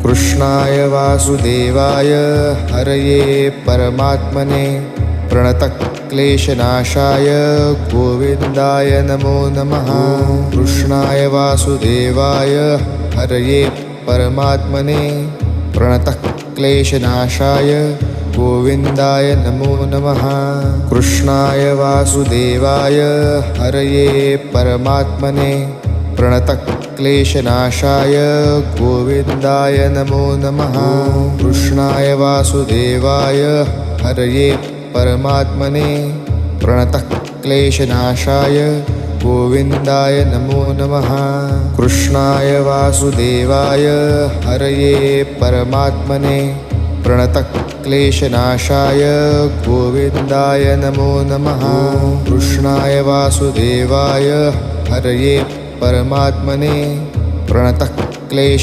कृष्णाय वासुदेवाय हरये परमात्मने प्रणतक्लेशनाशाय गोविन्दाय नमो नमः। कृष्णाय वासुदेवाय हरये परमात्मने प्रणतक्लेशनाशाय गोविन्दाय नमो नमः। कृष्णाय वासुदेवाय हरये परमात्मने प्रणतक्लेशनाशाय गोविन्दाय नमो नमः। कृष्णाय वासुदेवाय हरये परमात्मने प्रणतक्लेशनाशाय गोविन्दाय नमो नमः। कृष्णाय वासुदेवाय हरये परमात्मने प्रणतक्लेशनाशाय गोविन्दाय नमो नमः। कृष्णाय वासुदेवाय हरये परमात्मने प्रणतक्लेश